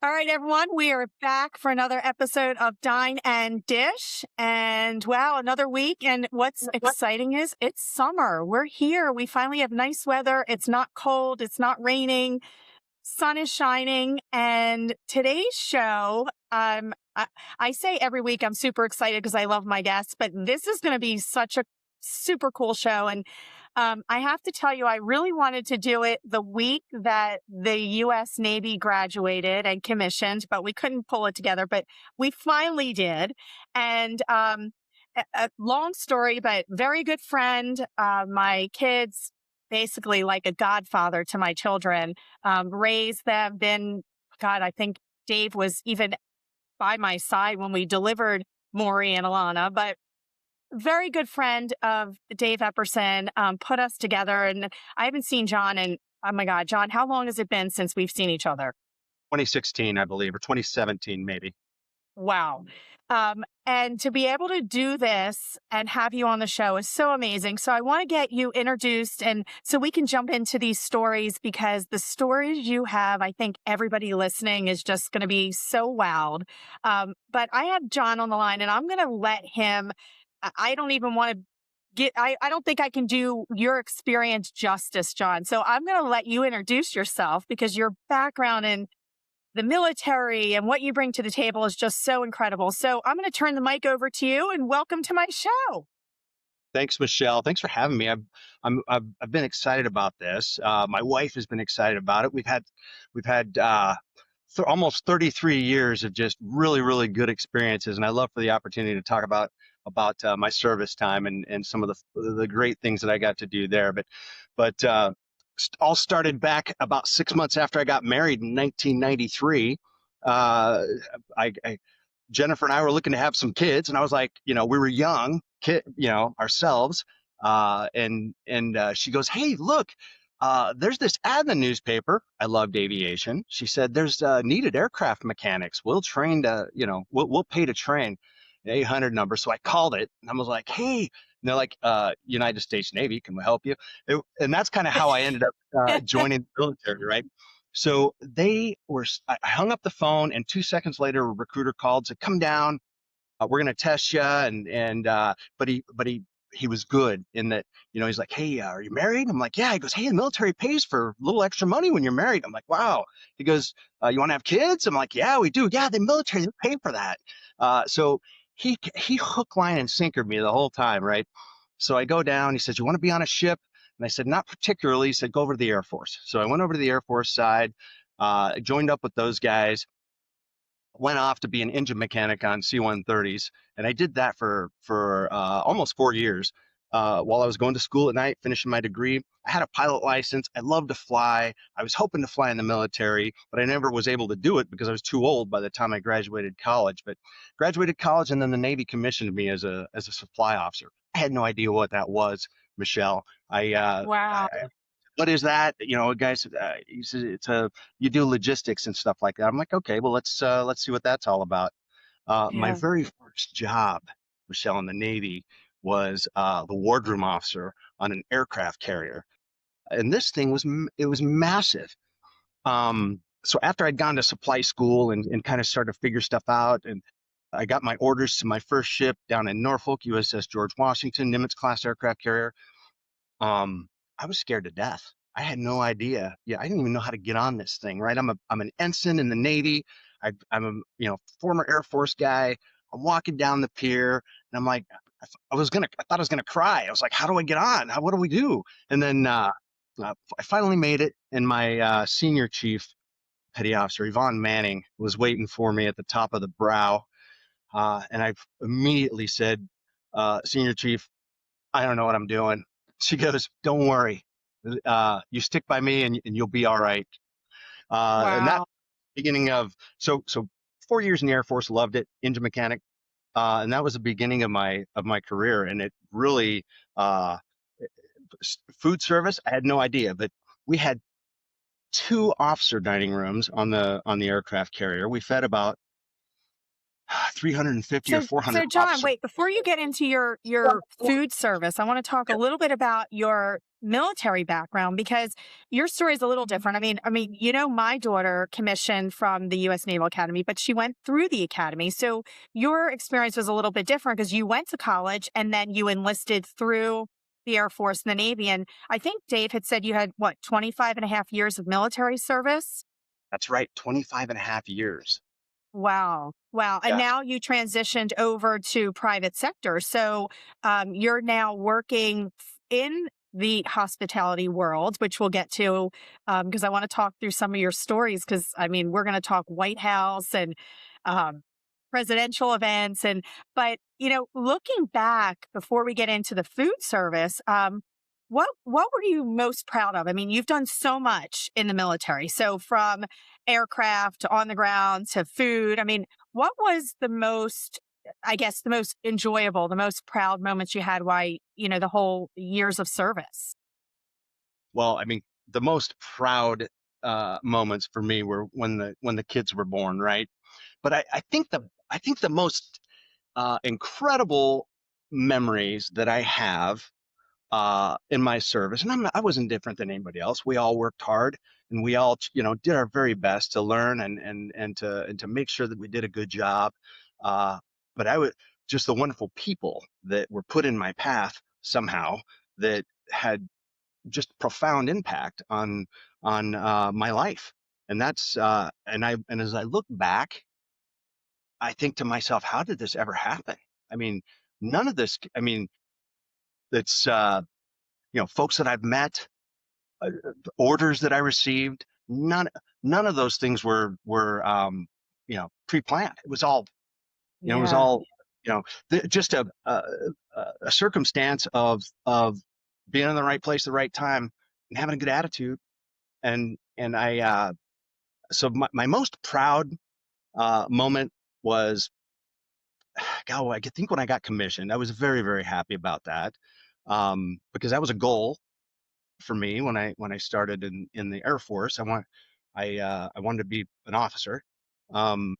All right, everyone, we are back for another episode of Dine and Dish. And wow, another week. And what's exciting is it's summer. We're here. We finally have nice weather. It's not cold. It's not raining. Sun is shining. And today's show, I say every week I'm super excited because I love my guests, but this is going to be such a super cool show. And I have to tell you, I really wanted to do it the week that the U.S. Navy graduated and commissioned, but we couldn't pull it together. But we finally did. And a long story, but very good friend. My kids, basically like a godfather to my children, raised them. God, I think Dave was even by my side when we delivered Maury and Alana, but very good friend of Dave Epperson, put us together. And I haven't seen John in, oh my God, John, how long has it been since we've seen each other? 2016, I believe, or 2017, maybe. Wow. And to be able to do this and have you on the show is so amazing. So I want to get you introduced and so we can jump into these stories because the stories you have, I think everybody listening is just going to be so wowed. But I have John on the line and I'm going to let him, I don't even want to I don't think I can do your experience justice, John. So I'm going to let you introduce yourself because your background in the military and what you bring to the table is just so incredible. So I'm going to turn the mic over to you and welcome to my show. Thanks, Michelle. Thanks for having me. I've been excited about this. My wife has been excited about it. We've had almost 33 years of just really, really good experiences, and I love for the opportunity to talk about my service time and some of the great things that I got to do there. But all started back about 6 months after I got married in 1993. I Jennifer and I were looking to have some kids, and I was like, we were young, ourselves, and she goes, "Hey, look, there's this ad in the newspaper." I loved aviation. She said, "There's needed aircraft mechanics. We'll train to, we'll pay to train." An 800 number. So I called it, and I was like, "Hey," and they're like, "United States Navy, can we help you?" And that's kind of how I ended up joining the military, right? So I hung up the phone, and 2 seconds later, a recruiter called, said, "Come down, we're going to test you." But he was good in that, he's like, "Hey, are you married?" I'm like, "Yeah." He goes, "Hey, the military pays for a little extra money when you're married." I'm like, "Wow." He goes, "You want to have kids?" I'm like, "Yeah, we do." "Yeah, the military, they pay for that." So he hook, line, and sinkered me the whole time, right? So I go down. He says, "You want to be on a ship?" And I said, "Not particularly." He said, "Go over to the Air Force." So I went over to the Air Force side, joined up with those guys, went off to be an engine mechanic on C-130s, and I did that for almost 4 years. While I was going to school at night, finishing my degree, I had a pilot license. I loved to fly. I was hoping to fly in the military, but I never was able to do it because I was too old by the time I graduated college. But graduated college, and then the Navy commissioned me as a supply officer. I had no idea what that was, Michelle. Wow. What is that? Guys, he says you do logistics and stuff like that. I'm like, okay, well, let's see what that's all about. My Yeah. very first job, Michelle, in the Navy was the wardroom officer on an aircraft carrier, and this thing it was massive. So after I'd gone to supply school and kind of started to figure stuff out, and I got my orders to my first ship down in Norfolk, USS George Washington, Nimitz class aircraft carrier. I was scared to death. I had no idea. Yeah, I didn't even know how to get on this thing, right? I'm an ensign in the Navy. I'm a former Air Force guy. I'm walking down the pier, and I'm like, I thought I was gonna cry. I was like, how do I get on? What do we do? And then I finally made it, and my senior chief, petty officer Yvonne Manning, was waiting for me at the top of the brow, and I immediately said, "Senior chief, I don't know what I'm doing." She goes, "Don't worry. You stick by me and you'll be all right." And that Wow. beginning of, so 4 years in the Air Force, loved it, engine mechanic. And that was the beginning of my career. And it really, uh, food service, I had no idea, but we had two officer dining rooms on the aircraft carrier. We fed about 350 or So, 400 so John, officers. wait, before you get into your food service, I want to talk a little bit about your military background because your story is a little different. My daughter commissioned from the US Naval Academy, but she went through the academy. So your experience was a little bit different because you went to college and then you enlisted through the Air Force and the Navy. And I think Dave had said you had 25 and a half years of military service? That's right, 25 and a half years. Wow. Wow. And Yeah. now you transitioned over to private sector. So you're now working in the hospitality world, which we'll get to because I want to talk through some of your stories. Because we're going to talk White House and um, presidential events. But, looking back before we get into the food service, what were you most proud of? I mean, you've done so much in the military. So from aircraft to on the ground to food. What was the most, I guess, the most enjoyable, the most proud moments you had while, the whole years of service? Well, the most proud moments for me were when the kids were born, right? But I think the most incredible memories that I have in my service, and I wasn't different than anybody else. We all worked hard, and we all, did our very best to learn and to make sure that we did a good job. Uh, but I would just the wonderful people that were put in my path somehow that had just profound impact on my life. And that's and as I look back, I think to myself, how did this ever happen? I mean, none of this. It's folks that I've met, orders that I received. None of those things were pre-planned. It was Yeah. all just a circumstance of being in the right place at the right time and having a good attitude. And I so my most proud moment was, God, I think when I got commissioned, I was very, very happy about that, because that was a goal for me when I started in the Air Force. I wanted to be an officer, um,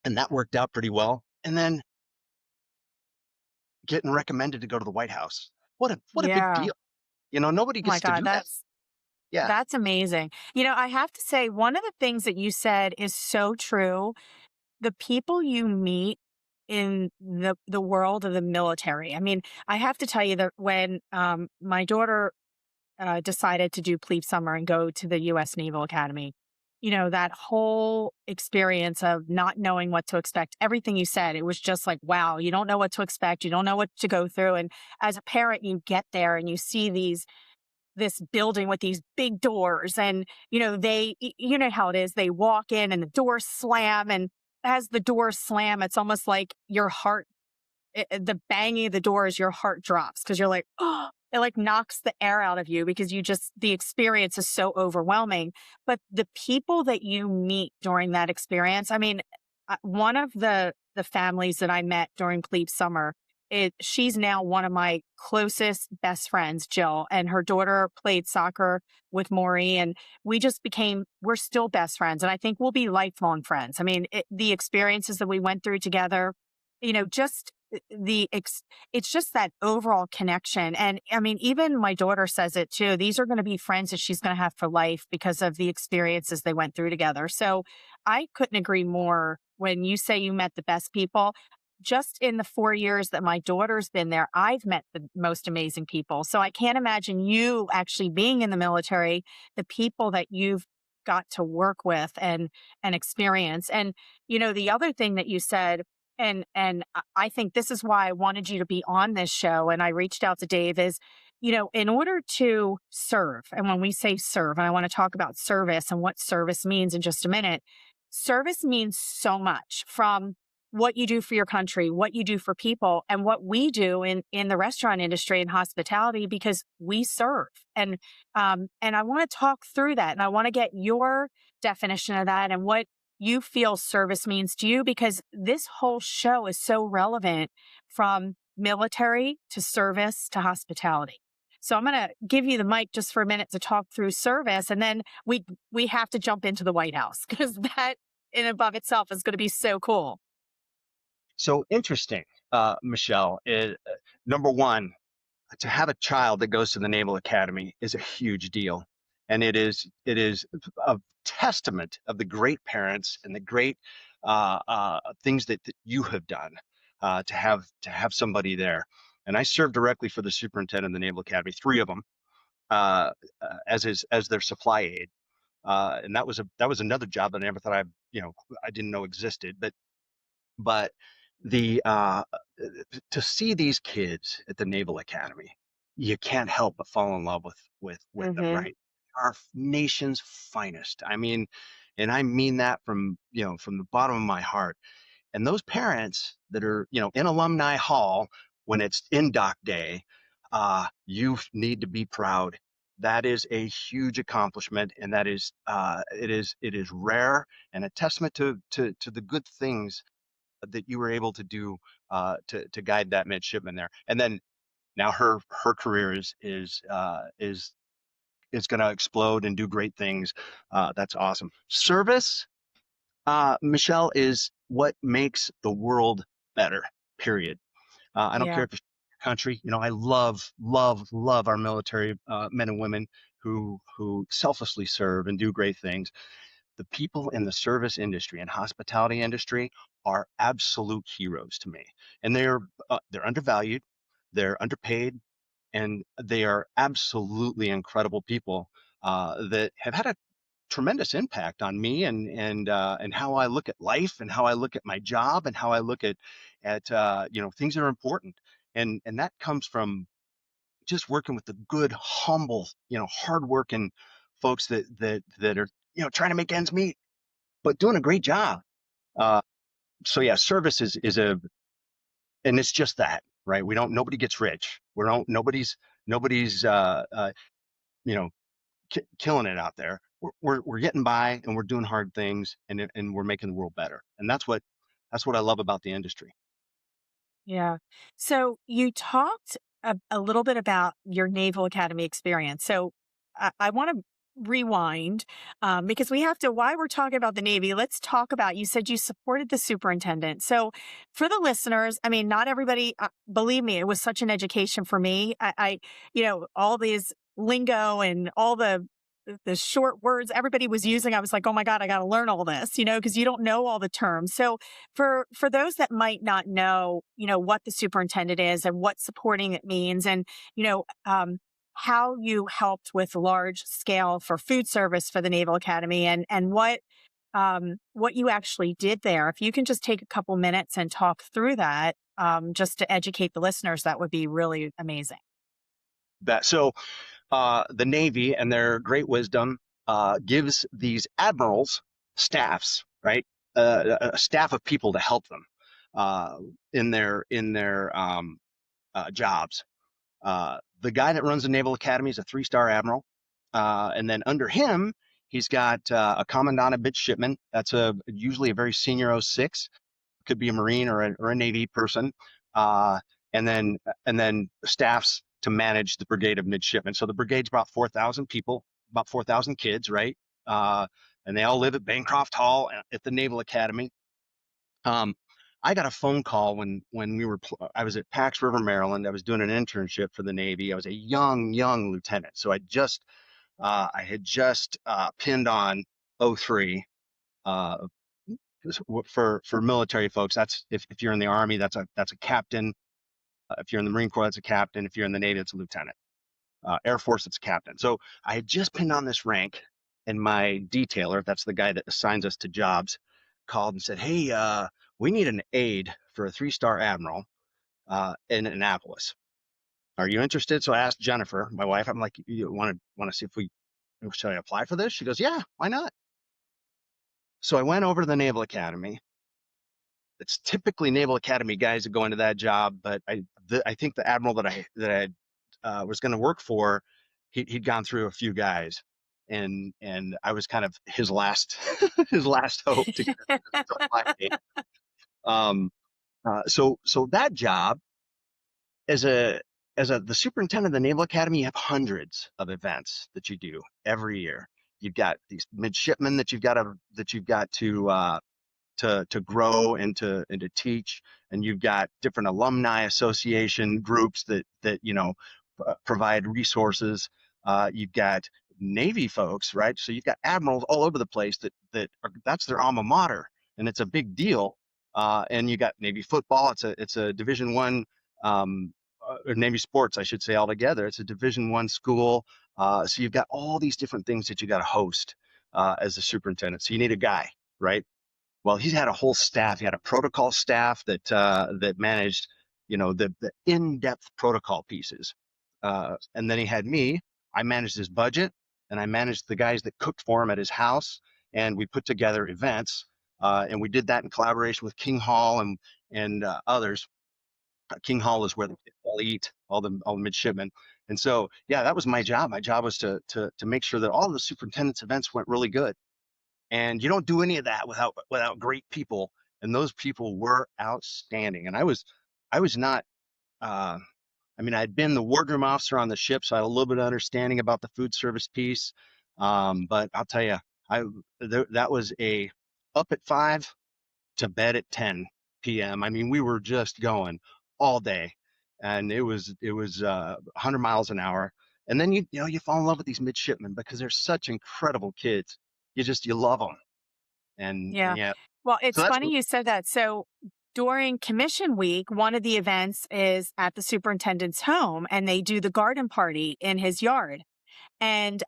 and that worked out pretty well. And then getting recommended to go to the White House. What a big Yeah. deal. Nobody Oh my gets to God, do that. Yeah. that's amazing. I have to say, one of the things that you said is so true. The people you meet in the world of the military. I have to tell you that when my daughter decided to do plebe summer and go to the U.S. Naval Academy, that whole experience of not knowing what to expect, everything you said, it was just like, wow, you don't know what to expect. You don't know what to go through. And as a parent, you get there and you see this building with these big doors and you know how it is, they walk in and the doors slam, and as the doors slam, it's almost like your heart, the banging of the doors, your heart drops because you're like, oh, it like knocks the air out of you because the experience is so overwhelming. But the people that you meet during that experience, one of the families that I met during plebe summer, she's now one of my closest best friends, Jill, and her daughter played soccer with Maury, and we're still best friends, and I think we'll be lifelong friends. The experiences that we went through together, just it's just that overall connection. And even my daughter says it too. These are going to be friends that she's going to have for life because of the experiences they went through together. So I couldn't agree more when you say you met the best people. Just in the 4 years that my daughter's been there, I've met the most amazing people. So I can't imagine you actually being in the military, the people that you've got to work with and experience. And the other thing that you said, and I think this is why I wanted you to be on this show. And I reached out to Dave is, in order to serve, and when we say serve, and I want to talk about service and what service means in just a minute, service means so much from what you do for your country, what you do for people, and what we do in the restaurant industry and hospitality because we serve. And I want to talk through that, and I want to get your definition of that and what you feel service means to you because this whole show is so relevant from military to service to hospitality. So I'm going to give you the mic just for a minute to talk through service, and then we have to jump into the White House because that in and above itself is going to be so cool. So interesting, Michelle. Number one, to have a child that goes to the Naval Academy is a huge deal. And it is a testament of the great parents and the great things that you have done to have somebody there. And I served directly for the superintendent of the Naval Academy, three of them, as their supply aide. And that was another job that I never thought I didn't know existed. But the to see these kids at the Naval Academy, you can't help but fall in love with them, Mm-hmm. right? Our nation's finest. I mean, and I mean that from the bottom of my heart. And those parents that are, in Alumni Hall when it's in dock day, you need to be proud. That is a huge accomplishment, and it is rare and a testament to the good things that you were able to do to guide that midshipman there. And then now her career is going to explode and do great things. That's awesome. Service, Michelle, is what makes the world better. Period. I don't care Yeah. if it's your country. I love, love, love our military men and women who selflessly serve and do great things. The people in the service industry and hospitality industry are absolute heroes to me, and they're undervalued, they're underpaid, and they are absolutely incredible people that have had a tremendous impact on me and how I look at life and how I look at my job and how I look at things that are important, and that comes from just working with the good, humble, hardworking folks that are trying to make ends meet but doing a great job. Uh, so yeah, service and it's just that, right? Nobody gets rich. Nobody's, you know, killing it out there. We're getting by and we're doing hard things and we're making the world better. And that's what I love about the industry. Yeah. So you talked a little bit about your Naval Academy experience. So I want to rewind because we have to, while we're talking about the Navy, let's talk about, you said you supported the superintendent. So for the listeners, I mean, not everybody, believe me, it was such an education for me. All these lingo and all the short words everybody was using, I was like, oh my God, I got to learn all this, because you don't know all the terms. So for those that might not know, what the superintendent is and what supporting it means, and how you helped with large scale for food service for the Naval Academy, and what you actually did there. If you can just take a couple minutes and talk through that, just to educate the listeners, that would be really amazing. That so the Navy and their great wisdom gives these admirals staffs, right? A staff of people to help them uh, in their jobs. The guy that runs the Naval Academy is a three-star admiral, and then under him, he's got a commandant of midshipmen. That's usually a very senior O6. Could be a Marine or a Navy person, uh, and then staffs to manage the brigade of midshipmen. So the brigade's about 4,000 people, about 4,000 kids, right? Uh, and they all live at Bancroft Hall at the Naval Academy. Um, I got a phone call when I was at Pax River, Maryland. I was doing an internship for the Navy. I was a young lieutenant, so I had just pinned on O3. Uh, for military folks, that's if you're in the Army, that's a captain. If you're in the Marine Corps, that's a captain. If you're in the Navy, it's a lieutenant. Air Force, it's a captain. So I had just pinned on this rank, and my detailer, that's the guy that assigns us to jobs, called and said, "Hey, we need an aide for a three-star admiral in Annapolis. Are you interested?" So I asked Jennifer, my wife. I'm like, "You want to see if we should I apply for this?" She goes, "Yeah, why not?" So I went over to the Naval Academy. It's typically Naval Academy guys that go into that job, but I think the admiral that I was going to work for, he'd gone through a few guys, and I was kind of his last his last hope to get to apply. Um, so that job as a the superintendent of the Naval Academy, you have hundreds of events that you do every year. You've got these midshipmen that you've got to grow and to teach, and you've got different alumni association groups that provide resources. You've got Navy folks, right? So you've got admirals all over the place that's their alma mater, and it's a big deal. And you got Navy football. It's a Division I, or Navy sports, I should say, altogether. It's a Division I school. So you've got all these different things that you got to host as a superintendent. So you need a guy, right? Well, he had a whole staff. He had a protocol staff that managed, the in-depth protocol pieces. And then he had me. I managed his budget, and I managed the guys that cooked for him at his house. And we put together events, and we did that in collaboration with King Hall and others. King Hall is where the kids all eat, all the midshipmen. And so, yeah, that was my job. My job was to make sure that all the superintendent's events went really good. And you don't do any of that without great people. And those people were outstanding. And I was not. Uh, I mean, I'd been the wardroom officer on the ship, so I had a little bit of understanding about the food service piece. But I'll tell you, that was a up at 5 to bed at 10 p.m. I mean, we were just going all day, and it was 100 miles an hour. And then you fall in love with these midshipmen because they're such incredible kids. You love them, and Yeah. yeah. Well, So it's that's funny you said that. So during commission week, one of the events is at the superintendent's home, and they do the garden party in his yard. And,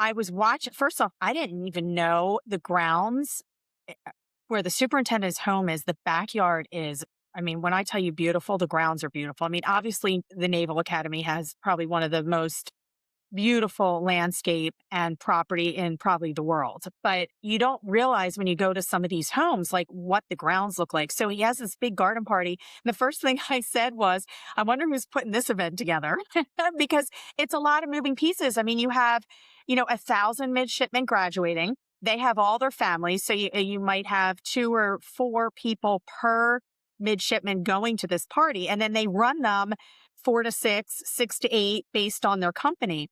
I was watching, first off, I didn't even know the grounds where the superintendent's home is. The backyard is, I mean, when I tell you beautiful, the grounds are beautiful. I mean, obviously, the Naval Academy has probably one of the most beautiful landscape and property in probably the world. But you don't realize when you go to some of these homes, like what the grounds look like. So he has this big garden party. And the first thing I said was, I wonder who's putting this event together because it's a lot of moving pieces. I mean, you have, 1,000 midshipmen graduating. They have all their families. So you might have 2 or 4 people per midshipman going to this party. And then they run them 4 to 6, 6 to 8 based on their company.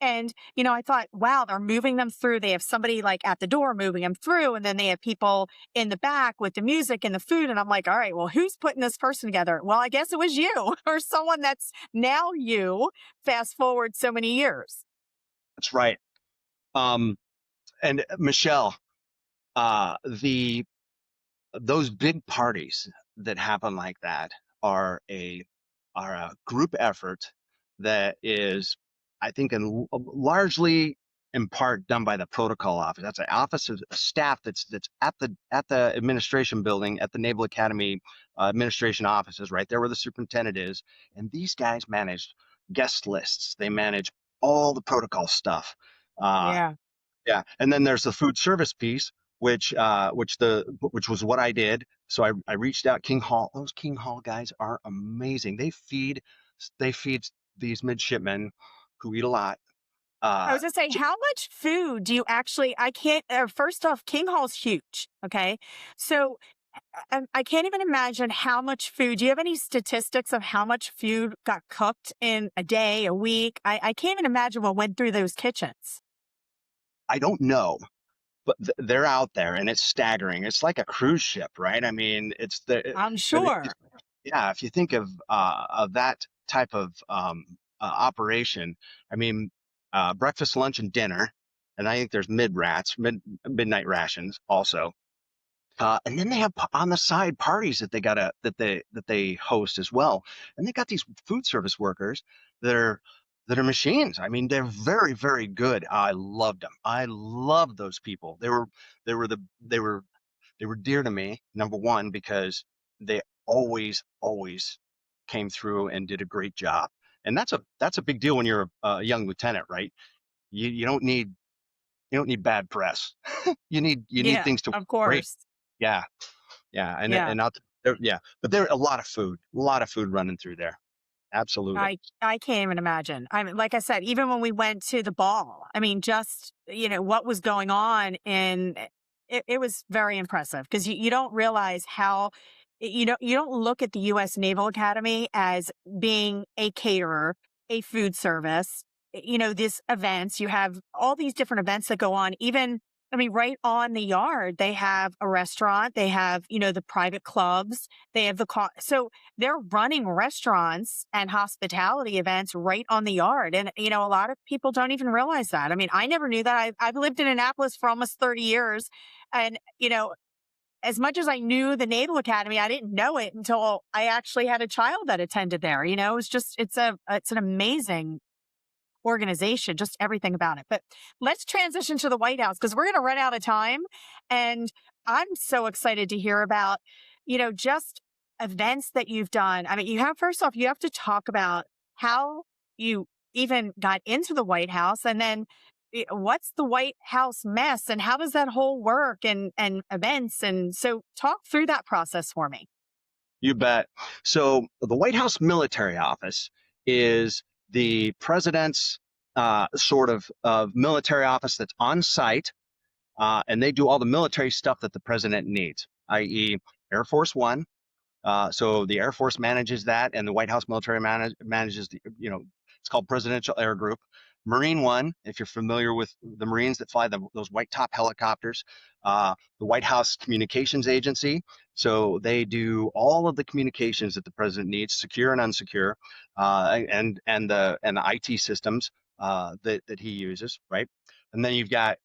And, I thought, wow, they're moving them through. They have somebody like at the door moving them through. And then they have people in the back with the music and the food. And I'm like, all right, well, who's putting this person together? Well, I guess it was you or someone that's now you, fast forward so many years. that's right. Um, and Michelle, the those big parties that happen like that are a group effort that is, I think, largely in part done by the protocol office. That's an office of staff that's at the administration building at the Naval Academy administration offices, right there where the superintendent is. And these guys manage guest lists. They manage all the protocol stuff. Uh, Yeah. yeah, and then there's the food service piece, which was what I did. So I reached out King Hall. Those King Hall guys are amazing. They feed these midshipmen who eat a lot. I Uh, was going to say, how much food do you actually, I can't, first off, King Hall's huge. Okay. So I can't even imagine how much food. Do you have any statistics of how much food got cooked in a day, a week? I can't even imagine what went through those kitchens. I don't know, but they're out there, and it's staggering. It's like a cruise ship, right? I mean, I'm and sure. yeah, if you think of that type of operation, I mean, breakfast, lunch, and dinner, and I think there's midnight rations also. And then they have on the side parties that they host as well. And they got these food service workers that are that are machines. I mean, they're very, very good. I loved them. I loved those people. They were the they were dear to me, number one, because they always came through and did a great job. And that's a big deal when you're a young lieutenant, right? You don't need bad press. You need Yeah, things to work of great. course. Yeah, yeah, and Yeah. and I'll yeah, but there a lot of food running through there. Absolutely. I can't even imagine. I mean, like I said, even when we went to the ball, I mean, just, what was going on and it was very impressive because you don't realize how, you don't look at the U.S. Naval Academy as being a caterer, a food service, these events, you have all these different events that go on, even I mean, right on the yard, they have a restaurant, they have, the private clubs, they have so they're running restaurants and hospitality events right on the yard. And, a lot of people don't even realize that. I mean, I never knew that. I've lived in Annapolis for almost 30 years. And, as much as I knew the Naval Academy, I didn't know it until I actually had a child that attended there. It's an amazing organization, just everything about it. But let's transition to the White House because we're going to run out of time. And I'm so excited to hear about, just events that you've done. I mean, first off, you have to talk about how you even got into the White House and then what's the White House mess and how does that whole work and events. And so talk through that process for me. You bet. So the White House Military Office is the president's sort of military office that's on site, and they do all the military stuff that the president needs, i.e., Air Force One. So the Air Force manages that, and the White House military manages it's called Presidential Air Group. Marine One, if you're familiar with the Marines that fly those white top helicopters, the White House Communications Agency. So they do all of the communications that the president needs, secure and unsecure, and the IT systems that he uses, right? And then you've got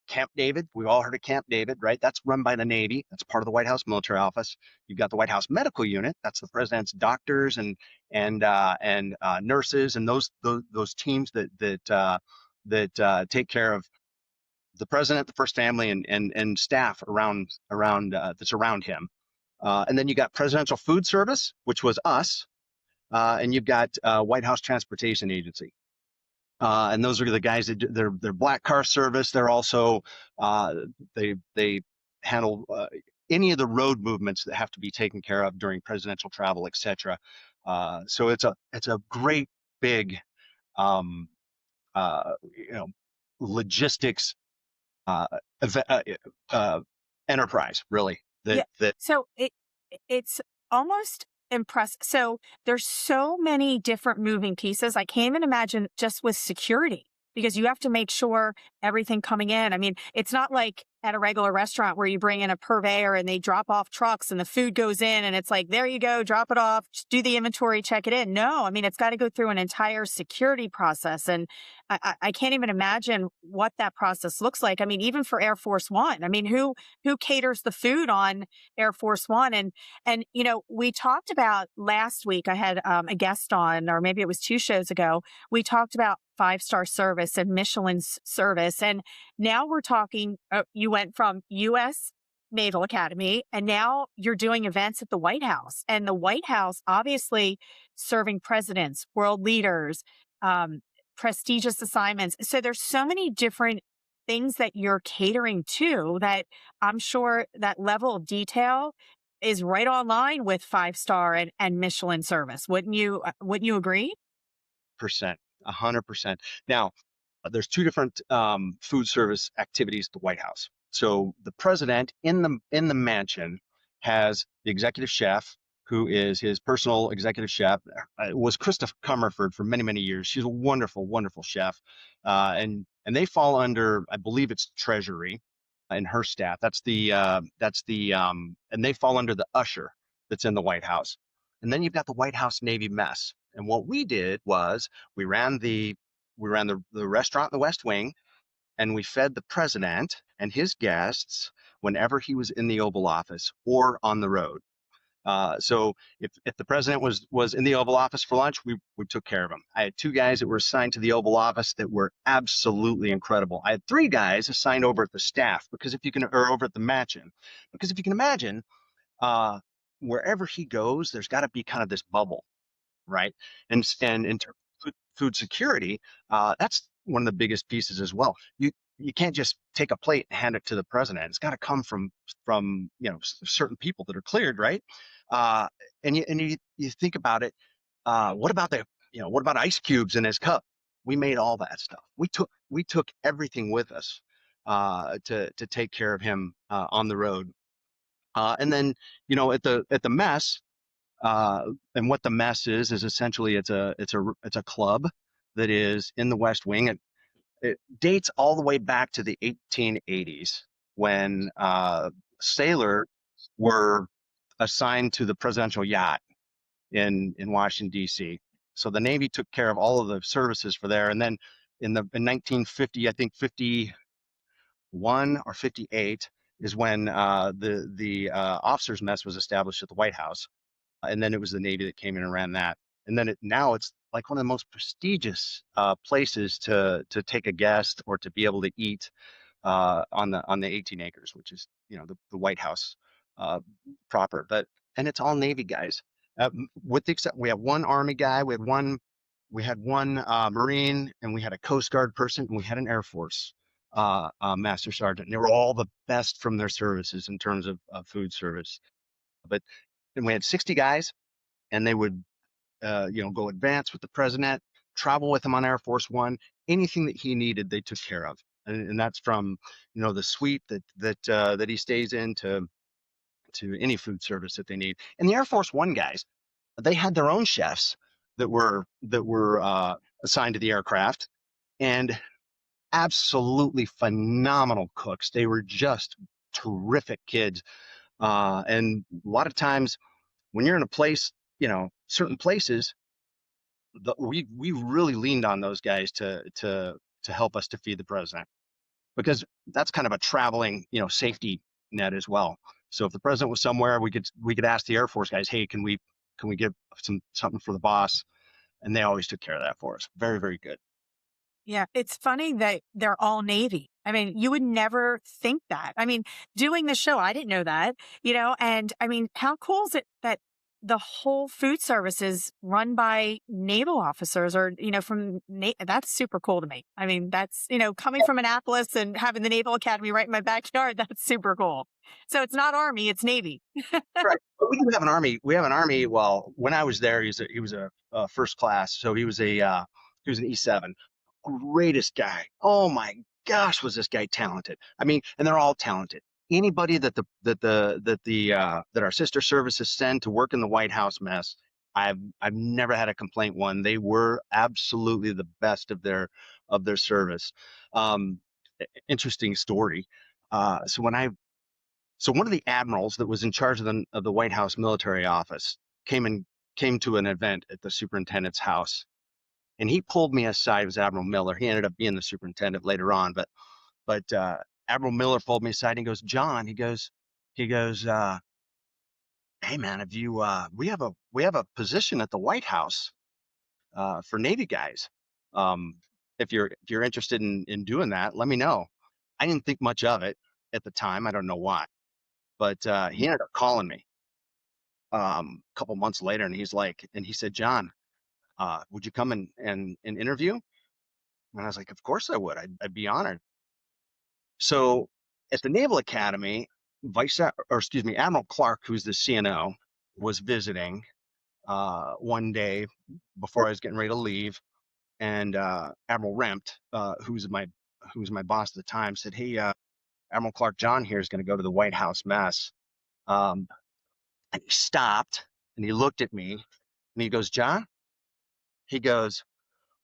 Camp David. We've all heard of Camp David, right? That's run by the Navy. That's part of the White House Military Office. You've got the White House Medical Unit. That's the president's doctors and nurses and those teams that take care of the president, the first family, and staff around that's around him. And then you got Presidential Food Service, which was us, and you've got White House Transportation Agency. And those are the guys that they're black car service. They're also they handle any of the road movements that have to be taken care of during presidential travel, etc. So it's a great big um, you know logistics uh, uh, uh, enterprise, really. Yeah. That So it's almost impressive. So there's so many different moving pieces. I can't even imagine just with security because you have to make sure everything coming in. I mean, it's not like at a regular restaurant where you bring in a purveyor and they drop off trucks and the food goes in and it's like, there you go, drop it off, just do the inventory, check it in. No, I mean, it's got to go through an entire security process. And I can't even imagine what that process looks like. I mean, even for Air Force One, I mean, who caters the food on Air Force One? And we talked about last week, I had a guest on, or maybe it was 2 shows ago, we talked about 5-star service and Michelin's service. And now we're talking, you went from U.S. Naval Academy, and now you're doing events at the White House. And the White House, obviously, serving presidents, world leaders, prestigious assignments. So there's so many different things that you're catering to that I'm sure that level of detail is right on line with 5-star and Michelin service. Wouldn't you agree? 100%. Now, there's two different food service activities at the White House. So the president in the mansion has the executive chef, who is his personal executive chef. Was Krista Comerford for many years. She's a wonderful, wonderful chef, and they fall under, I believe it's Treasury, and her staff. And they fall under the usher that's in the White House. And then you've got the White House Navy mess. And what we did was we ran the restaurant in the West Wing, and we fed the president and his guests whenever he was in the Oval Office or on the road. So if the president was in the Oval Office for lunch, we took care of him. I had 2 guys that were assigned to the Oval Office that were absolutely incredible. I had 3 guys assigned over at the staff or over at the mansion, because if you can imagine, wherever he goes, there's got to be kind of this bubble, right? And in terms of food security, that's one of the biggest pieces as well. You can't just take a plate and hand it to the president. It's got to come from certain people that are cleared, right? And you think about it. What about ice cubes in his cup? We made all that stuff. We took everything with us to take care of him on the road. And then at the mess, and what the mess is essentially it's a club that is in the West Wing. it dates all the way back to the 1880s when sailors were assigned to the presidential yacht in Washington D.C. So the Navy took care of all of the services for there, and then in 1950, I think 51 or 58 is when the officers' mess was established at the White House, and then it was the Navy that came in and ran that. And then now it's like one of the most prestigious places to take a guest or to be able to eat on the 18 acres, which is the White House uh, proper. But and it's all Navy guys. With the except we have one Army guy, we had one Marine, and we had a Coast Guard person, and we had an Air Force Master Sergeant. And they were all the best from their services in terms of food service. But and we had 60 guys, and they would go advance with the president, travel with him on Air Force One. Anything that he needed, they took care of, and that's from the suite that he stays in to any food service that they need. And the Air Force One guys, they had their own chefs that were assigned to the aircraft, and absolutely phenomenal cooks. They were just terrific kids, and a lot of times when you're in a place, certain places we really leaned on those guys to help us to feed the president, because that's kind of a traveling safety net as well. So if the president was somewhere, we could ask the Air Force guys, hey, can we get something for the boss? And they always took care of that for us. Very, very good. Yeah, it's funny that they're all Navy. I mean, you would never think that. I mean, doing the show, I didn't know that, and I mean, how cool is it that the whole food service is run by naval officers or, that's super cool to me. I mean, that's, coming from Annapolis and having the Naval Academy right in my backyard, that's super cool. So it's not Army, it's Navy. Right. But we do have an army. We have an army. Well, when I was there, he was a first class, so he was an E7. Greatest guy. Oh my gosh, was this guy talented? I mean, and they're all talented. Anybody that our sister services send to work in the White House mess, I've never had a complaint one. They were absolutely the best of their service. Um, Interesting story. So one of the admirals that was in charge of the White House military office came to an event at the superintendent's house, and he pulled me aside. It was Admiral Miller. He ended up being the superintendent later on, but Admiral Miller pulled me aside and he goes, John, he goes, hey man, have you we have a position at the White House for Navy guys. Um, if you're interested in doing that, let me know. I didn't think much of it at the time. I don't know why, but he ended up calling me a couple months later, and he said, John, would you come and interview? And I was like, of course I would. I'd be honored. So at the Naval Academy, Admiral Clark, who's the CNO, was visiting one day before I was getting ready to leave, and Admiral Rempt, who was my boss at the time, said, "Hey, Admiral Clark, John here is going to go to the White House mess." Um, and he stopped and he looked at me and he goes, "John," he goes,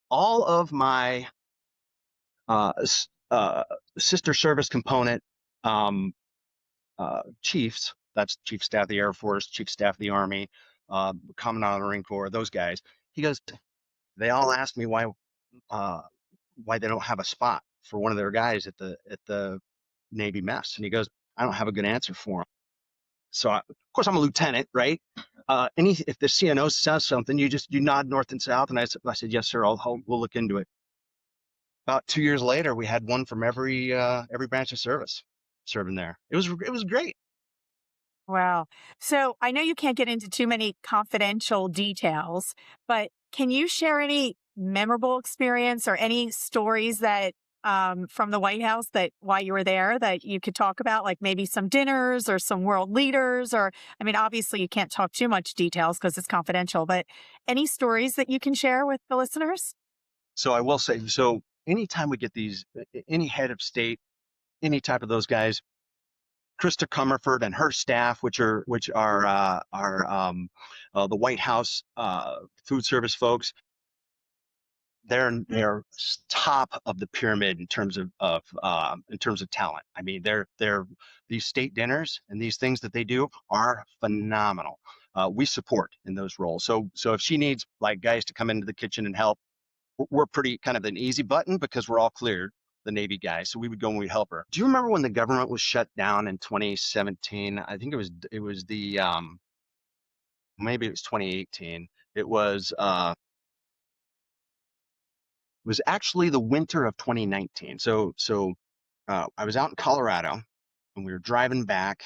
"all of my uh, uh, sister service component um, chiefs, that's Chief Staff of the Air Force, Chief Staff of the Army, Commandant of the Marine Corps, those guys." He goes, "They all ask me why they don't have a spot for one of their guys at the Navy mess." And he goes, "I don't have a good answer for them." So of course I'm a lieutenant, right? If the CNO says something, you nod north and south. And I said, "Yes, sir. We'll look into it." About 2 years later, we had one from every branch of service serving there. It was great. Wow. So I know you can't get into too many confidential details, but can you share any memorable experience or any stories that from the White House that while you were there that you could talk about, like maybe some dinners or some world leaders? Or, I mean, obviously you can't talk too much details because it's confidential, but any stories that you can share with the listeners? So I will say, so anytime we get any head of state, any type of those guys, Krista Comerford and her staff, which are the White House food service folks, they're top of the pyramid in terms of talent. I mean, they're these state dinners and these things that they do are phenomenal. We support in those roles. So if she needs like guys to come into the kitchen and help, we're pretty kind of an easy button because we're all cleared, the Navy guys. So we would go and we'd help her. Do you remember when the government was shut down in 2017? I think it was the maybe it was 2018. It was actually the winter of 2019. I was out in Colorado and we were driving back.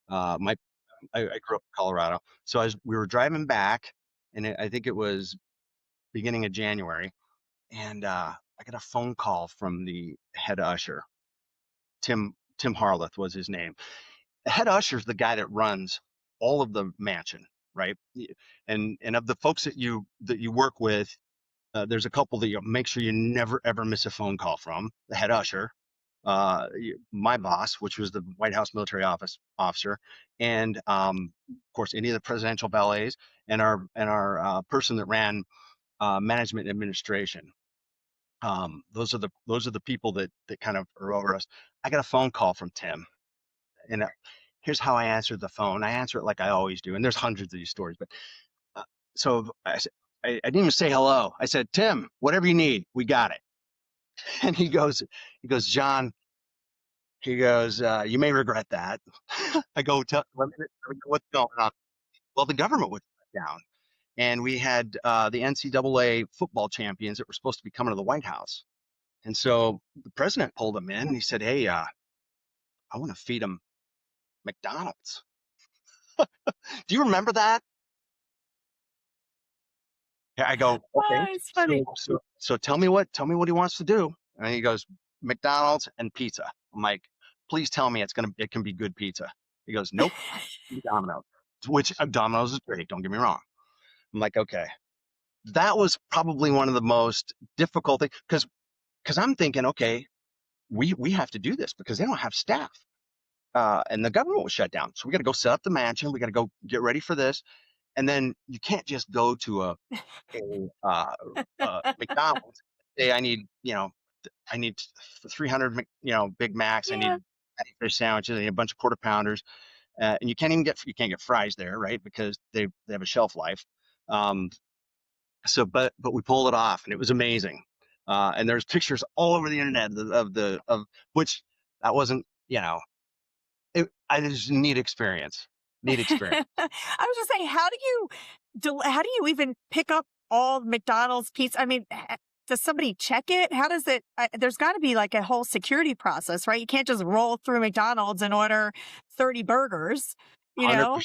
I grew up in Colorado, so we were driving back, and I think it was beginning of January, and I got a phone call from the head usher. Tim Harleth was his name. The head usher is the guy that runs all of the mansion, right? And of the folks that you work with, there's a couple that you make sure you never ever miss a phone call from. The head usher, my boss, which was the White House military officer, and of course any of the presidential valets, and our person that ran management and administration. Those are the people that kind of are over us. I got a phone call from Tim, and here's how I answered the phone. I answer it like I always do, and there's hundreds of these stories, but uh, so I didn't even say hello. I said, Tim, whatever you need, we got it. And he goes, John, he goes, you may regret that. I go, what's going on? Well, the government was shut down, and we had the NCAA football champions that were supposed to be coming to the White House. And so the president pulled them in and he said, hey, I want to feed them McDonald's. Do you remember that? Yeah, I go, okay. Oh, it's funny. So tell me what he wants to do. And he goes, McDonald's and pizza. I'm like, please tell me it can be good pizza. He goes, nope, Domino's, which Domino's is great. Don't get me wrong. I'm like, okay. That was probably one of the most difficult things because I'm thinking, okay, we have to do this because they don't have staff. And the government was shut down. So we got to go set up the mansion. We got to go get ready for this. And then you can't just go to a McDonald's and say, I need 300, Big Macs. I need Yeah. patty fish sandwiches. I need a bunch of quarter pounders. And you can't get fries there, right? Because they have a shelf life. Um, but we pulled it off and it was amazing. And there's pictures all over the internet of which that wasn't, I just need experience. Need experience. I was just saying, how do you even pick up all McDonald's pizza? I mean, does somebody check it? How does it? There's got to be like a whole security process, right? You can't just roll through McDonald's and order 30 burgers. You know? 100%.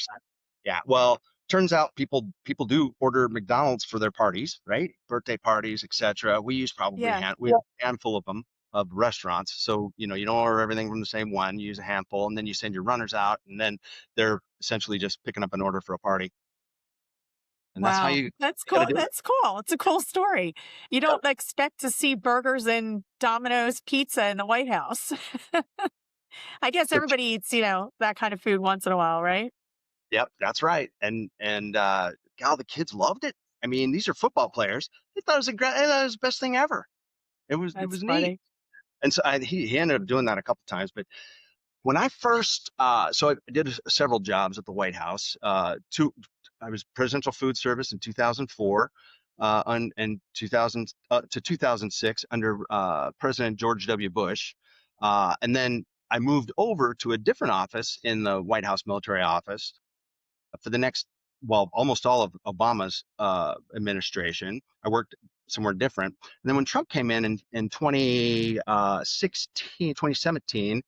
Yeah. Well, turns out people do order McDonald's for their parties, right? Birthday parties, etc. We use probably Yeah. we have a handful of them of restaurants. So, you don't order everything from the same one. You use a handful and then you send your runners out and then they're essentially just picking up an order for a party. And that's how Wow, you that's got to cool. do it. That's cool. It's a cool story. You don't expect to see burgers and Domino's pizza in the White House. I guess For everybody eats, that kind of food once in a while, right? Yep, that's right. And God, the kids loved it. I mean, these are football players. They thought it was the best thing ever. It That's was neat. funny. And so he ended up doing that a couple times. But when I first, so I did several jobs at the White House. I was Presidential Food Service in 2004, and 2000 to 2006 under President George W. Bush, and then I moved over to a different office in the White House military office for the next, well, almost all of Obama's administration. I worked somewhere different. And then when Trump came in 2017,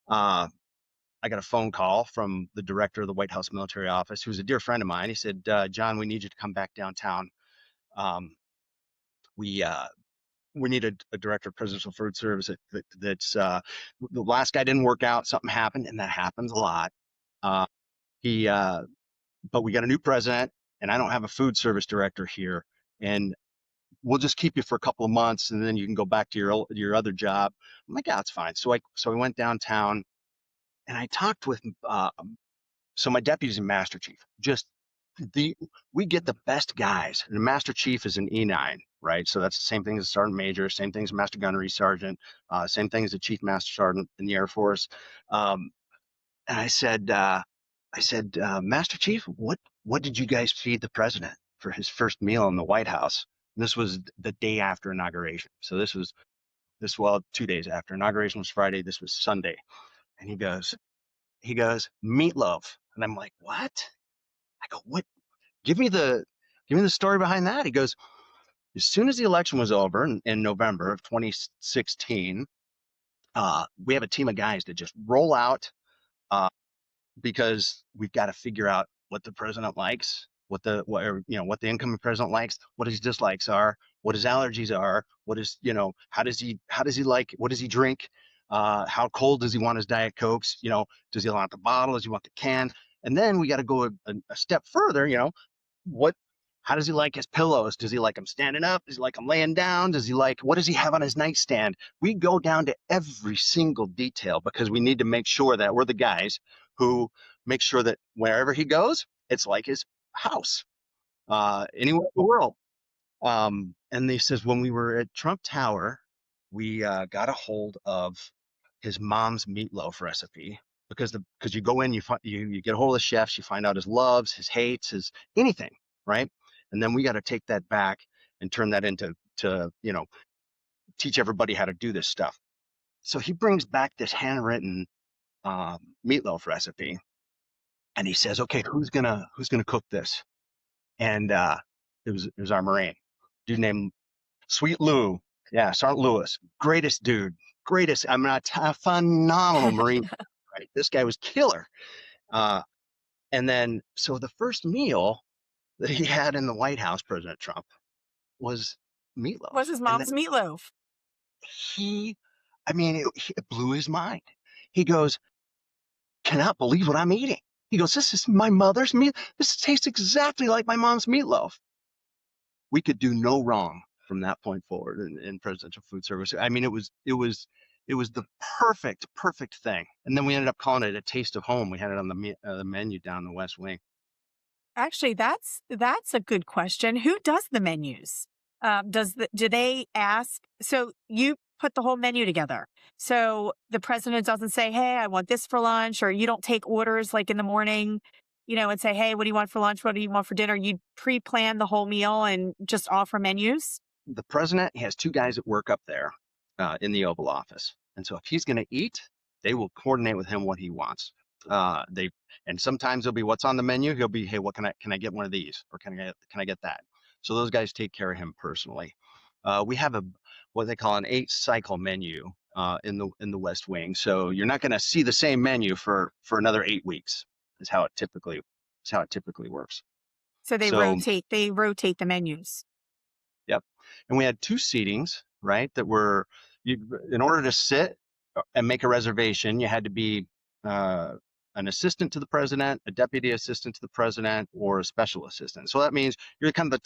I got a phone call from the director of the White House military office, who's a dear friend of mine. He said, John, we need you to come back downtown. Um, we uh, we need a director of presidential food service that's the last guy didn't work out. Something happened, and that happens a lot. Uh, he but we got a new president, and I don't have a food service director here, and we'll just keep you for a couple of months, and then you can go back to your other job. I'm like, yeah, it's fine. So I went downtown, and I talked with so my deputy's a master chief, just we get the best guys. The Master Chief is an E9, right? So that's the same thing as a Sergeant Major, same thing as Master Gunnery Sergeant, same thing as a Chief Master Sergeant in the Air Force. Um, and I said, Master Chief, what did you guys feed the president for his first meal in the White House? And this was the day after inauguration. So well, 2 days after inauguration was Friday. This was Sunday. And he goes, meatloaf. And I'm like, what? I go, what? Give me the story behind that. He goes, as soon as the election was over in November of 2016, we have a team of guys that just roll out uh, because we've got to figure out what the president likes, what the incoming president likes, what his dislikes are, what his allergies are, how does he like, what does he drink, how cold does he want his Diet Cokes, does he want the bottle, does he want the can, and then we got to go a step further, what how does he like his pillows? Does he like them standing up? Does he like them laying down? What does he have on his nightstand? We go down to every single detail because we need to make sure that we're the guys who make sure that wherever he goes, it's like his house, anywhere in the world. And he says, when we were at Trump Tower, we got a hold of his mom's meatloaf recipe because you go in, you get a hold of the chefs, you find out his loves, his hates, his anything, right? And then we got to take that back and turn that into teach everybody how to do this stuff. So he brings back this handwritten meatloaf recipe, and he says, "Okay, who's gonna cook this?" And it was our Marine, dude named Sweet Lou. Yeah, Sergeant Lewis, greatest dude, greatest. I'm not a phenomenal Marine. Right, this guy was killer. Uh, and then, so the first meal that he had in the White House, President Trump, was meatloaf. Was his And mom's then meatloaf? he, I mean, it blew his mind. He goes, cannot believe what I'm eating. He goes, this is my mother's meat. This tastes exactly like my mom's meatloaf. We could do no wrong from that point forward in presidential food service. I mean, it was the perfect thing. And then we ended up calling it a taste of home. We had it on the menu down the West Wing. Actually, that's a good question. Who does the menus? Do they ask? So you put the whole menu together. So the president doesn't say, "Hey, I want this for lunch," or you don't take orders like in the morning, and say, "Hey, what do you want for lunch? What do you want for dinner?" You pre-plan the whole meal and just offer menus. The president has two guys that work up there in the Oval Office, and so if he's going to eat, they will coordinate with him what he wants. They and sometimes it'll be what's on the menu. He'll be, hey, what can I get one of these, or can I get that? So those guys take care of him personally. We have what they call an 8-cycle menu in the West Wing, so you're not going to see the same menu for another 8 weeks. Is how it typically works. So they So rotate. They rotate the menus. yep. And we had two seatings, right? In order to sit and make a reservation, you had to be uh, an assistant to the president, a deputy assistant to the president, or a special assistant. So that means you're kind of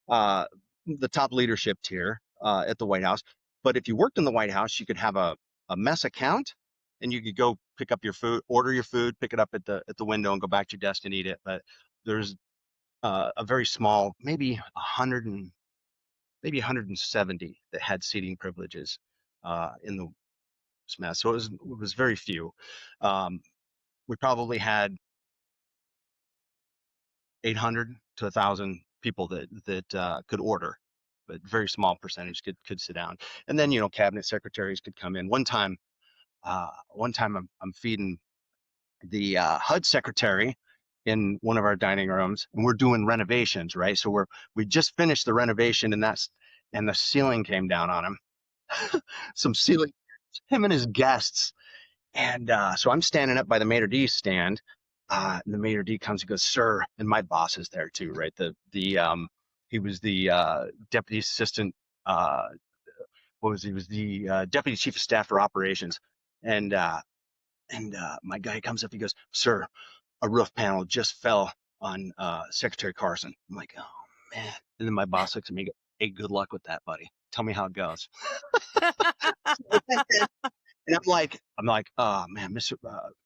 uh, the top leadership tier at the White House. But if you worked in the White House, you could have a mess account, and you could go pick up your food, order your food, pick it up at the window, and go back to your desk and eat it. But there's a very small, maybe 170 that had seating privileges in the mess. So it was very few. Um, we probably had 800 to 1,000 people that could order, but very small percentage could sit down. And then cabinet secretaries could come in. One time I'm feeding the HUD secretary in one of our dining rooms, and we're doing renovations, right? So we just finished the renovation, and the ceiling came down on him. Some ceiling, him and his guests. And so I'm standing up by the maitre d' stand. And the maitre d' comes and goes, "Sir," and my boss is there too, right? He was the deputy assistant. What was he? Was the deputy chief of staff for operations. And my guy comes up. He goes, "Sir, a roof panel just fell on Secretary Carson." I'm like, "Oh man!" And then my boss looks at me and goes, "Hey, good luck with that, buddy. Tell me how it goes." And I'm like, oh man, Mr.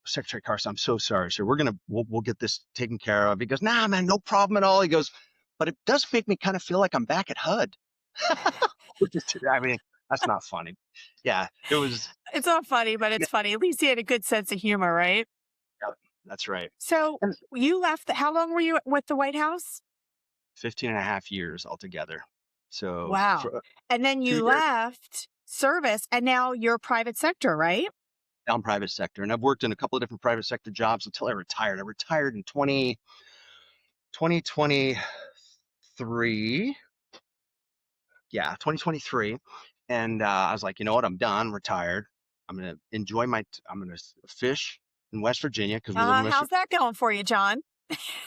Secretary Carson, I'm so sorry, sir. We'll get this taken care of. He goes, nah, man, no problem at all. He goes, but it does make me kind of feel like I'm back at HUD. I mean, that's not funny. Yeah, it was. It's not funny, but Yeah, it's funny. At least he had a good sense of humor, right? that's right. So And you left. How long were you with the White House? 15 and a half years altogether. So Wow. for And then you 2 years left service and now you're private sector, right? down private sector. And I've worked in a couple of different private sector jobs until I retired. I retired in 2023. Yeah, 2023. And I was like, you know what? I'm done, retired. I'm going to I'm going to fish in West Virginia because we live in West How's Virginia. that going for you, John?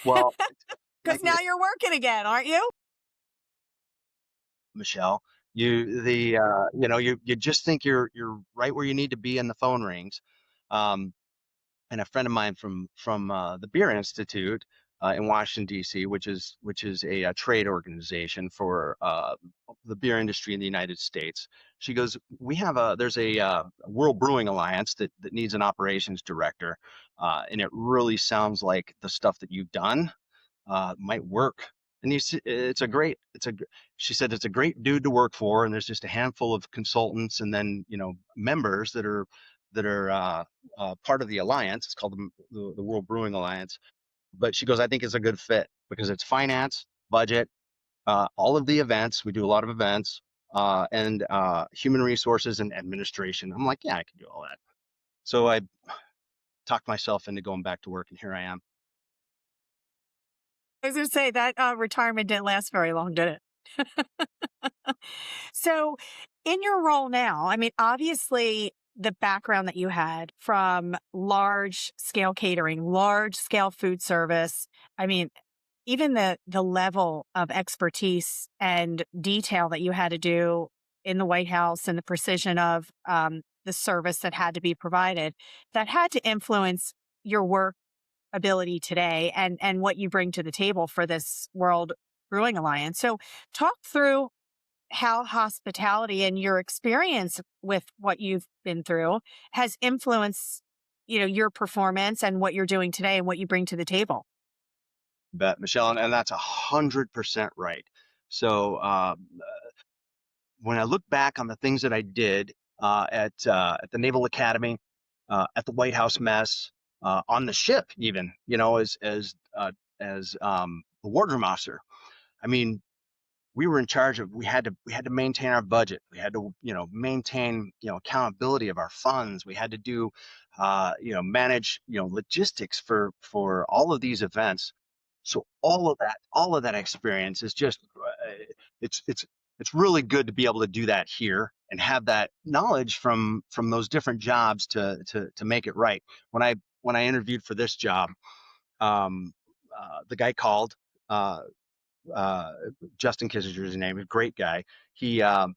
Well, Because now you're working again, aren't you? Michelle. You just think you're right where you need to be, and the phone rings. Um, and a friend of mine from the Beer Institute in Washington D.C., which is a trade organization for the beer industry in the United States. She goes, there's a World Brewing Alliance that needs an operations director, and it really sounds like the stuff that you've done might work. And you see, she said it's a great dude to work for, and there's just a handful of consultants and then members that are part of the alliance. It's called the World Brewing Alliance. But she goes, I think it's a good fit because it's finance, budget, all of the events. We do a lot of events, and human resources and administration. I'm like, yeah, I can do all that. So I talked myself into going back to work, and here I am. I was going to say that retirement didn't last very long, did it? So, in your role now, I mean, obviously, the background that you had from large scale catering, large scale food service, I mean, even the level of expertise and detail that you had to do in the White House and the precision of the service that had to be provided, that had to influence your work ability today and what you bring to the table for this World Brewing Alliance. So, talk through how hospitality and your experience with what you've been through has influenced, your performance and what you're doing today and what you bring to the table. Bet, Michelle, and that's 100% right. So when I look back on the things that I did at the Naval Academy, at the White House mess, on the ship, even as the wardroom officer. I mean, we were in charge of we had to maintain our budget. We had to maintain accountability of our funds. We had to do manage logistics for all of these events. So all of that experience is just it's really good to be able to do that here and have that knowledge from those different jobs to make it right. When I interviewed for this job, um, the guy called. Uh, uh, Justin Kissinger's name, a great guy. He, I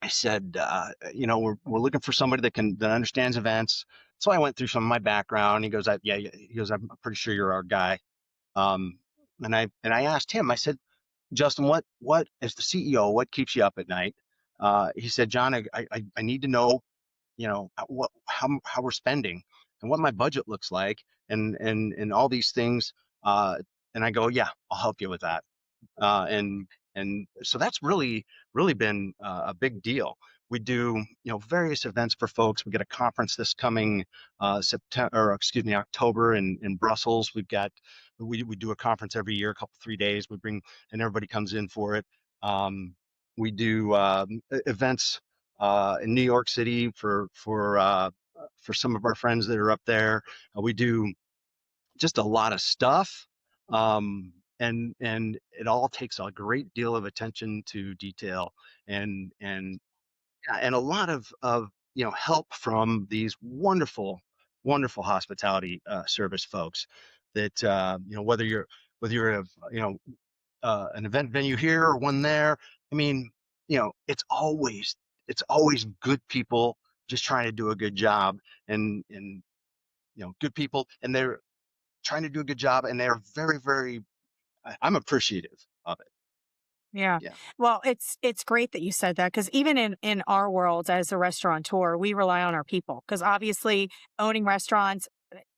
said, we're looking for somebody that understands events. So I went through some of my background. He goes, yeah. He goes, I'm pretty sure you're our guy. Um, and I asked him. I said, Justin, what as the CEO, what keeps you up at night? He said, John, I need to know, how we're spending and what my budget looks like, and all these things. And I go, yeah, I'll help you with that. And so that's really been a big deal. We do various events for folks. We get a conference this coming September, or excuse me, October in Brussels. We do a conference every year, a couple 3 days. We bring and everybody comes in for it. We do events in New York City for some of our friends that are up there. We do just a lot of stuff. And it all takes a great deal of attention to detail and a lot of help from these wonderful hospitality service folks that whether you're an event venue here or one there. I mean, it's always good people just trying to do a good job, and good people, and they're trying to do a good job, and they're very, very. I'm appreciative of it. Yeah. Yeah. Well, it's great that you said that because even in our world as a restaurateur, we rely on our people because obviously owning restaurants,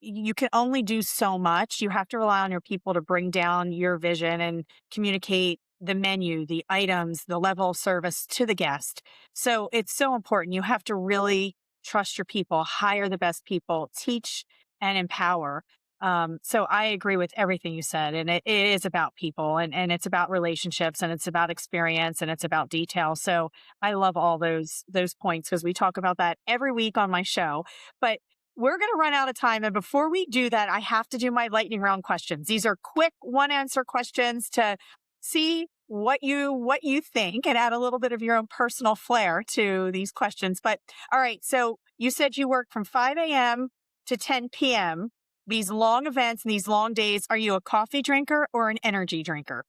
you can only do so much. You have to rely on your people to bring down your vision and communicate the menu, the items, the level of service to the guest. So it's so important. You have to really trust your people, hire the best people, teach and empower. So I agree with everything you said, and it is about people and it's about relationships and it's about experience and it's about detail. So I love all those points because we talk about that every week on my show. But we're going to run out of time, and before we do that, I have to do my lightning round questions. These are quick one answer questions to see what you think and add a little bit of your own personal flair to these questions. But all right, so you said you work from 5 a.m. to 10 p.m. These long events and these long days, are you a coffee drinker or an energy drinker?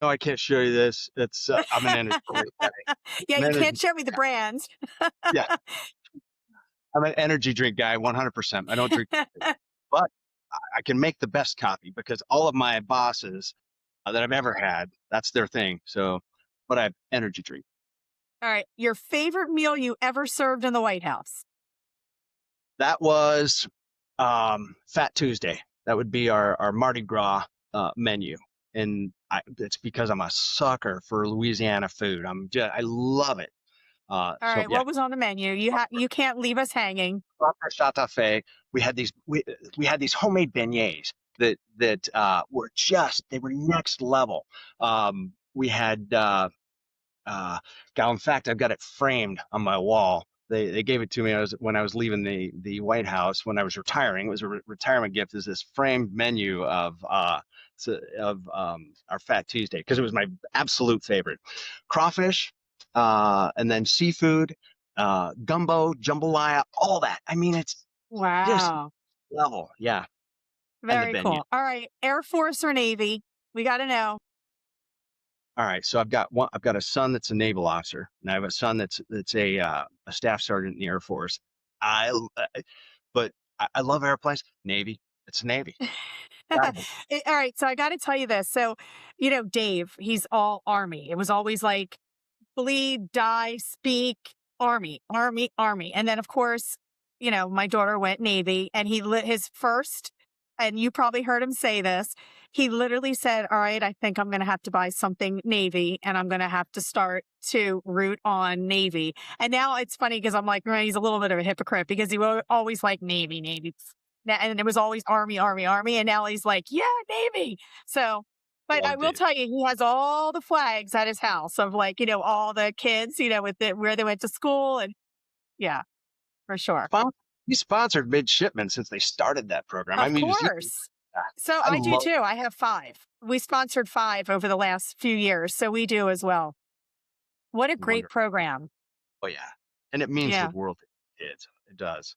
No, I can't show you this. It's I'm an energy drink guy. Yeah, I'm you an can't energy, show me the brands. yeah, I'm an energy drink guy, 100%. I don't drink, but I can make the best coffee because all of my bosses that I've ever had, that's their thing. So, but I have energy drink. All right, your favorite meal you ever served in the White House? That was Fat Tuesday. That would be our Mardi Gras menu, and it's because I'm a sucker for Louisiana food. I love it. All So right, yeah, what was on the menu? You can't leave us hanging. proper Santa Fe. We had we had these homemade beignets that were just they were next level. We had in fact, I've got it framed on my wall. They gave it to me when I was leaving the White House when I was retiring. It was a retirement gift. Is this framed menu of our Fat Tuesday because it was my absolute favorite. Crawfish, and then seafood, gumbo, jambalaya, all that. I mean, it's just Wow, level, yeah. And the very beignet. cool. All right, Air Force or Navy? We got to know. All right, so I've got one. I've got a son that's a naval officer, and I have a son that's a staff sergeant in the Air Force. I, but I love airplanes. Navy, it's Navy. Gotta be. All right, so I got to tell you this. So, Dave, he's all Army. It was always like bleed, die, speak, Army, Army, Army. And then, of course, my daughter went Navy and he lit his first, and you probably heard him say this. He literally said, all right, I think I'm going to have to buy something Navy and I'm going to have to start to root on Navy. And now it's funny because I'm like, he's a little bit of a hypocrite because he always like Navy, Navy. And it was always Army, Army, Army. And now he's like, yeah, Navy. So, but I Loved will it. tell you, he has all the flags at his house of like, all the kids, where they went to school. And yeah, for sure. Spon- he sponsored Midshipmen since they started that program. I Of mean, course. So I I do love too. I have five. We sponsored five over the last few years. So we do as well. What a great wonderful. program. Oh yeah, and it means the Yeah. world to kids. It does.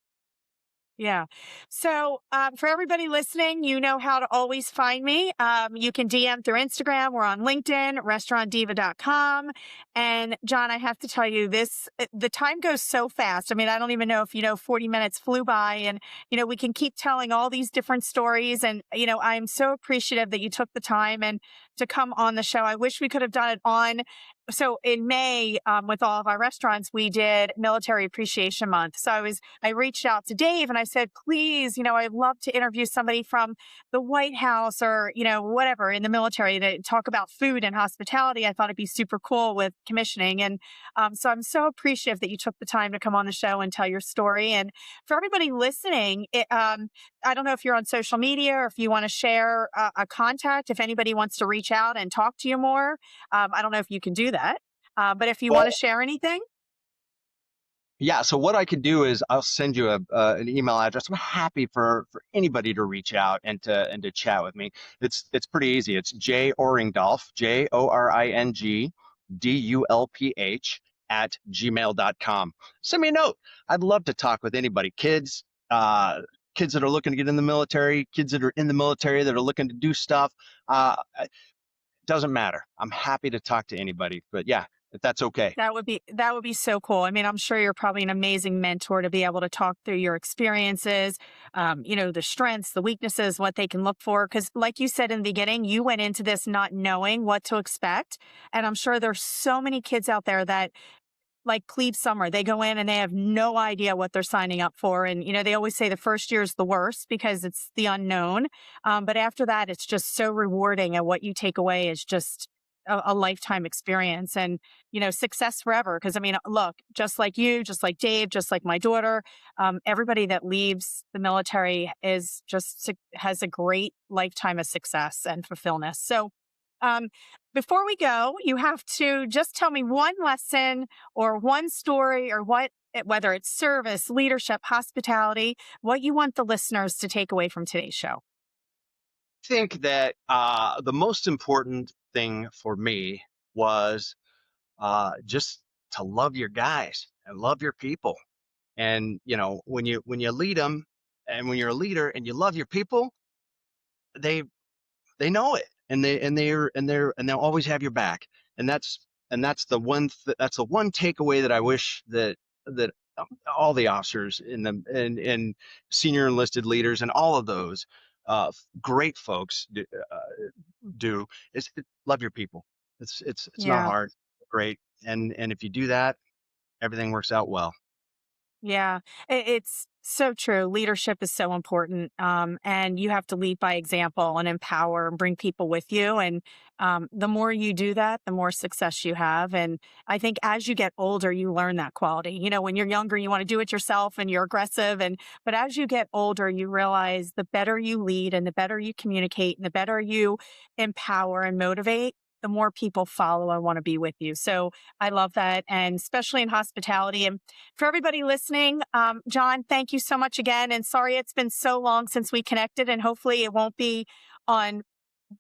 Yeah. So, for everybody listening, you know how to always find me. You can DM through Instagram. We're on LinkedIn, restaurantdiva.com. And John, I have to tell you the time goes so fast. I mean, I don't even know if, 40 minutes flew by and, we can keep telling all these different stories. And, I'm so appreciative that you took the time and to come on the show. I wish we could have done it so in May, with all of our restaurants, we did Military Appreciation Month. So I reached out to Dave and I said, please, I'd love to interview somebody from the White House or, whatever in the military to talk about food and hospitality. I thought it'd be super cool with commissioning. And so I'm so appreciative that you took the time to come on the show and tell your story. And for everybody listening, I don't know if you're on social media or if you want to share a contact, if anybody wants to reach out and talk to you more. I don't know if you can do that, but if you want to Well, share anything. yeah. So what I can do is I'll send you an email address. I'm happy for anybody to reach out and to chat with me. It's pretty easy. It's J Oringdulph, JORINGDULPH at gmail.com. Send me a note. I'd love to talk with anybody. Kids that are looking to get in the military, kids that are in the military that are looking to do stuff. It doesn't matter. I'm happy to talk to anybody. But yeah, if that's okay. That would be so cool. I mean, I'm sure you're probably an amazing mentor to be able to talk through your experiences, the strengths, the weaknesses, what they can look for. Because, like you said in the beginning, you went into this not knowing what to expect, and I'm sure there's so many kids out there that like Cleve Summer, they go in and they have no idea what they're signing up for. And, they always say the first year is the worst because it's the unknown. But after that, it's just so rewarding. And what you take away is just a lifetime experience and, success forever. Because, I mean, look, just like you, just like Dave, just like my daughter, everybody that leaves the military has a great lifetime of success and fulfillment. So, um, before we go, you have to just tell me one lesson or one story or whether it's service, leadership, hospitality, what you want the listeners to take away from today's show. I think that the most important thing for me was just to love your guys and love your people. And when you lead them, and when you're a leader and you love your people, they they know it, and they'll always have your back. And that's that's the one takeaway that I wish that all the officers and senior enlisted leaders and all of those great folks do is love your people. It's not Yeah. hard. Great. And if you do that, everything works out well. Yeah, it's so true. Leadership is so important. And you have to lead by example and empower and bring people with you. And the more you do that, the more success you have. And I think as you get older, you learn that quality. When you're younger, you want to do it yourself and you're aggressive. But as you get older, you realize the better you lead and the better you communicate and the better you empower and motivate, the more people follow and want to be with you. So I love that. And especially in hospitality. And for everybody listening, John, thank you so much again. And sorry it's been so long since we connected, and hopefully it won't be on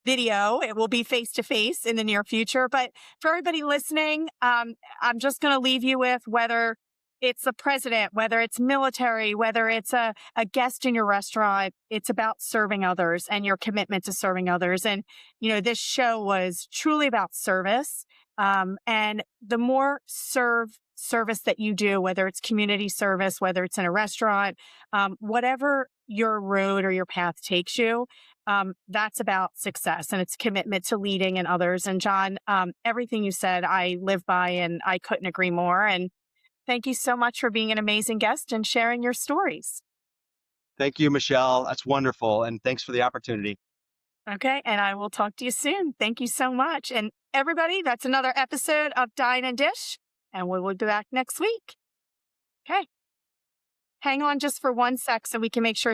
video. It will be face to face in the near future. But for everybody listening, I'm just going to leave you with whether it's the president, whether it's military, whether it's a guest in your restaurant, it's about serving others and your commitment to serving others. And, this show was truly about service. And the more service that you do, whether it's community service, whether it's in a restaurant, whatever your road or your path takes you, that's about success and it's commitment to leading and others. And John, everything you said, I live by and I couldn't agree more. And thank you so much for being an amazing guest and sharing your stories. Thank you, Michelle. That's wonderful. And thanks for the opportunity. Okay. And I will talk to you soon. Thank you so much. And everybody, that's another episode of Dine and Dish. And we will be back next week. Okay. Hang on just for one sec so we can make sure